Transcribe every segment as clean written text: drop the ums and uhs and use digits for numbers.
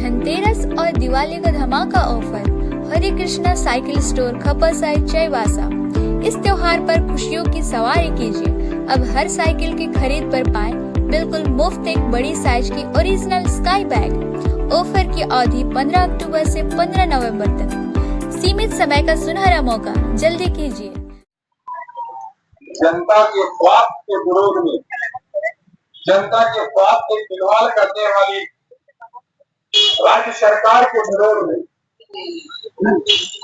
धनतेरस और दिवाली का धमाका ऑफर हरे कृष्णा साइकिल स्टोर खपरसाई चाईबासा। इस त्योहार पर खुशियों की सवारी कीजिए। अब हर साइकिल की खरीद पर पाएं बिल्कुल मुफ्त एक बड़ी साइज की ओरिजिनल स्काई बैग। ऑफर की अवधि 15 अक्टूबर से 15 नवंबर तक। सीमित समय का सुनहरा मौका, जल्दी कीजिए। जनता के स्वास्थ्य के विरोध में, जनता के स्वास्थ्य की खिलवाड़ करने वाली राज्य सरकार के विरोध में,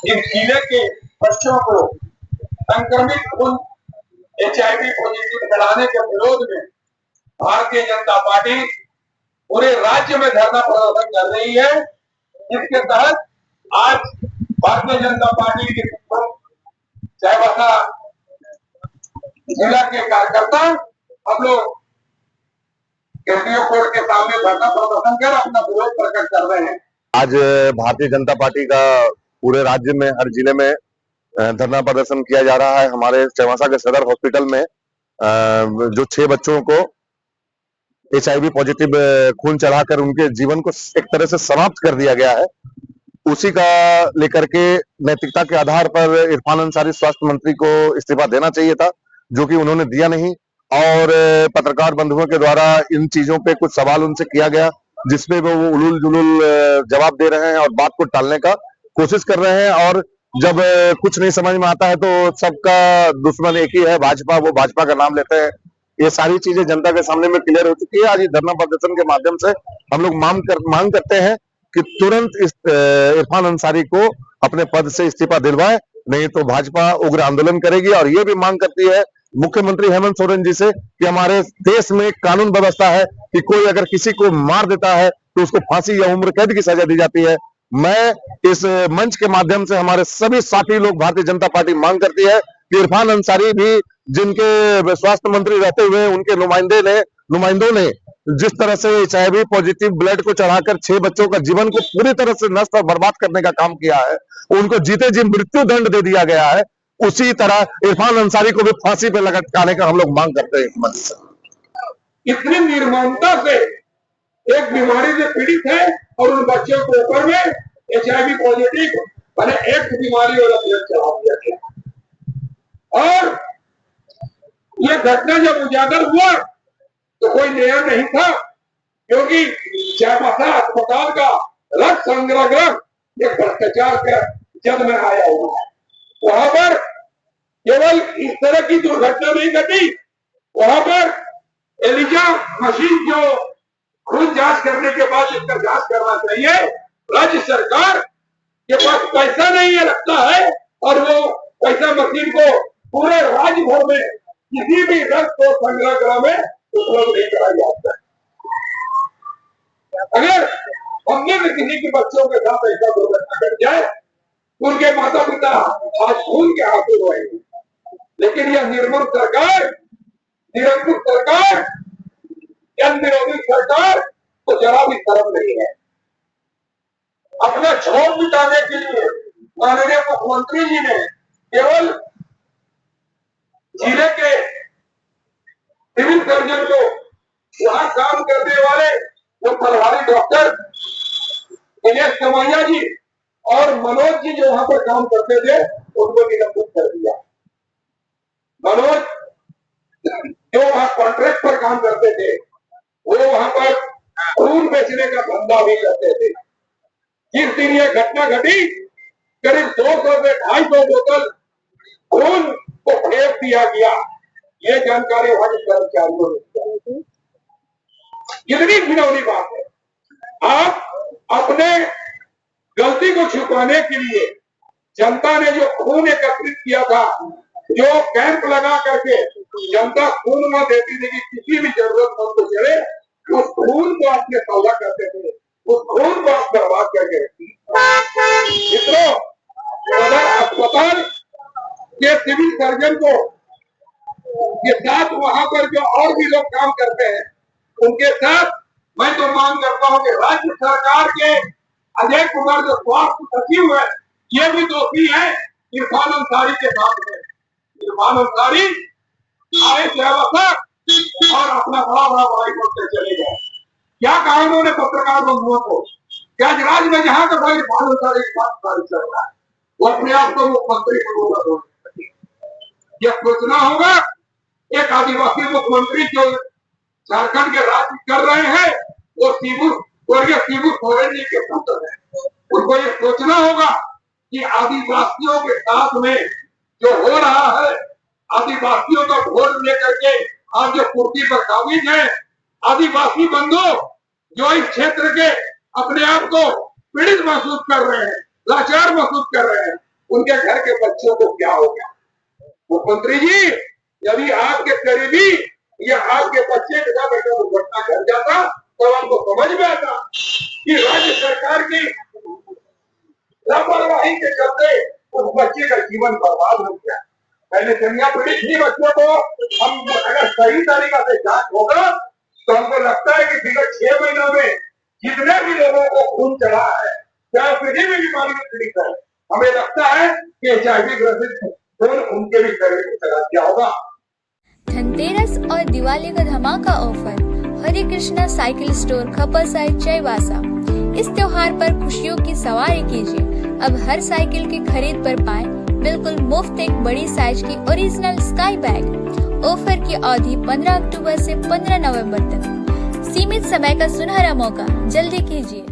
इन जिले के बच्चों को संक्रमित खून HIV पॉजिटिव कराने के विरोध में भारतीय जनता पार्टी पूरे राज्य में धरना प्रदर्शन कर रही है। जिसके तहत आज भारतीय जनता पार्टी के चाईबासा जिला के कार्यकर्ता हम लोग केंद्रीय कोर्ट के सामने धरना प्रदर्शन कर अपना विरोध प्रकट कर रहे हैं। आज भारतीय जनता पार्टी का पूरे राज्य में हर जिले में धरना प्रदर्शन किया जा रहा है। हमारे चाईबासा के सदर हॉस्पिटल में जो 6 बच्चों को HIV पॉजिटिव खून चढ़ाकर उनके जीवन को एक तरह से समाप्त कर दिया गया है, उसी का लेकर के नैतिकता के आधार पर इरफान अंसारी स्वास्थ्य मंत्री को इस्तीफा देना चाहिए था, जो कि उन्होंने दिया नहीं। और पत्रकार बंधुओं के द्वारा इन चीजों पे कुछ सवाल उनसे किया गया, जिसमें वो उलूल जुलूल जवाब दे रहे हैं और बात को टालने का कोशिश कर रहे हैं। और जब कुछ नहीं समझ में आता है तो सबका दुश्मन एक ही है, भाजपा। वो भाजपा का नाम लेते हैं। ये सारी चीजें जनता के सामने में क्लियर हो चुकी है। आज धरना प्रदर्शन के माध्यम से हम लोग मांग करते हैं कि तुरंत इस इरफान अंसारी को अपने पद से इस्तीफा दिलवाए, नहीं तो भाजपा उग्र आंदोलन करेगी। और ये भी मांग करती है मुख्यमंत्री हेमंत सोरेन जी से कि हमारे देश में कानून व्यवस्था है कि कोई अगर किसी को मार देता है तो उसको फांसी या उम्र कैद की सजा दी जाती है। मैं इस मंच के माध्यम से हमारे सभी साथी लोग भारतीय जनता पार्टी मांग करती है कि इरफान अंसारी भी, जिनके स्वास्थ्य मंत्री रहते हुए उनके नुमाइंदों ने जिस तरह से HIV पॉजिटिव ब्लड को चढ़ाकर 6 बच्चों का जीवन को पूरी तरह से नष्ट और बर्बाद करने का काम किया है, उनको जीते जी मृत्यु दंड दे दिया गया है, उसी तरह इरफान अंसारी को भी फांसी पे लटकाने का हम लोग मांग करते हैं। इतनी निर्ममता से एक बीमारी से पीड़ित है और उन बच्चों के ऊपर में HIV पॉजिटिव मैंने एक बीमारी वाला ब्लड चढ़ा दिया गया। और ये घटना जब उजागर हुआ तो कोई नया नहीं था, क्योंकि चाईबासा अस्पताल का रक्त संग्रह एक भ्रष्टाचार के जद में आया हुआ है। वहां पर केवल इस तरह की दुर्घटना नहीं घटी, वहां पर एलिजा मशीन जो खून जांच करने के बाद इसका जांच करना चाहिए, राज्य सरकार के पास पैसा नहीं है लगता है, और वो पैसा मशीन को पूरे राज्य भर में किसी भी रक्त को संग्रह गृह में उपलब्ध नहीं कराया जाता है। अगर हमने भी किसी के बच्चों के साथ ऐसा दुर्घटना घट जाए, उनके माता पिता आज खून के हाथों रोएंगे। लेकिन यह निर्मम सरकार, निरंकुश सरकार, जन विरोधी सरकार तो जरा भी शर्म नहीं है। अपना छोर मिटाने के लिए माननीय मुख्यमंत्री जी ने केवल जिले के सिविल सर्जन को, वहां काम करने वाले जो प्रभारी डॉक्टर दिनेश कमैया जी और मनोज जी जो वहां पर काम करते थे, उनको निलंबित कर दिया। मनोज जो वहां कॉन्ट्रैक्ट पर काम करते थे, वो वहां पर खून बेचने का धंधा भी करते थे। जिस दिन ये घटना घटी, करीब 200 से 250 बोतल खून को फेंक दिया गया। ये जानकारी वहां के कर्मचारियों ने दी। कितनी घिनौनी बात है। आप अपने गलती को छुपाने के लिए जनता ने जो खून एकत्रित किया था, जो कैंप लगा करके जनता खून न देती थी कि किसी भी जरूरतमंद को चले, उस खून को आपने सौदा करते थे, उस खून को आप बर्बाद करके रखी। मित्रों, सदर अस्पताल के सिविल सर्जन को के साथ वहां पर जो और भी लोग काम करते हैं, उनके साथ मैं तो मांग करता हूं कि राज्य सरकार के अजय कुमार जो स्वास्थ्य सचिव है, ये भी दोषी है इरफान अंसारी के साथ में। इरफान अंसारी आए चाईबासा और अपना बड़ा बड़ा बड़ाई करते चले गए। क्या कहा उन्होंने पत्रकार बंधुओं को? कि आज राज्य में जहां का कोई भानुशाली चल रहा है वो अपने आप को मुख्यमंत्री को यह सोचना होगा। एक आदिवासी मुख्यमंत्री जो झारखंड के राज्य कर रहे हैं वो स्वर्गीय शिबू सोरेन जी के पुत्र है। उनको ये सोचना होगा कि आदिवासियों के साथ में जो हो रहा है, आदिवासियों का वोट लेकर के आज जो कुर्सी पर काबिज है, आदिवासी बंधु जो इस क्षेत्र के अपने आप को पीड़ित महसूस कर रहे हैं, लाचार महसूस कर रहे हैं, उनके घर के बच्चों को क्या हो गया। मुख्यमंत्री जी, यदि आपके करीबी या आपके बच्चे के साथ अगर दुर्घटना कर जाता तो आपको समझ में आता कि राज्य सरकार की लापरवाही के चलते उस बच्चे का जीवन बर्बाद हो गया। पहले कन्या पीड़ित ही बच्चों को हम अगर सही तरीका से जांच होगा तो हमको लगता है कि विगत 6 महीनों में जितने भी लोगों को खून चढ़ा है, चाहे किसी भी बीमारी में पीड़ित है, हमें लगता है कि HIV ग्रसित खून उनके भी शरीर में चला गया होगा। धनतेरस और दिवाली का धमाका ऑफर हरे कृष्णा साइकिल स्टोर खपरसाई चाईबासा। इस त्योहार पर खुशियों की सवारी कीजिए। अब हर साइकिल की खरीद पर पाएं बिल्कुल मुफ्त एक बड़ी साइज की ओरिजिनल स्काई बैग। ऑफर की अवधि 15 अक्टूबर से 15 नवंबर तक। सीमित समय का सुनहरा मौका, जल्दी कीजिए।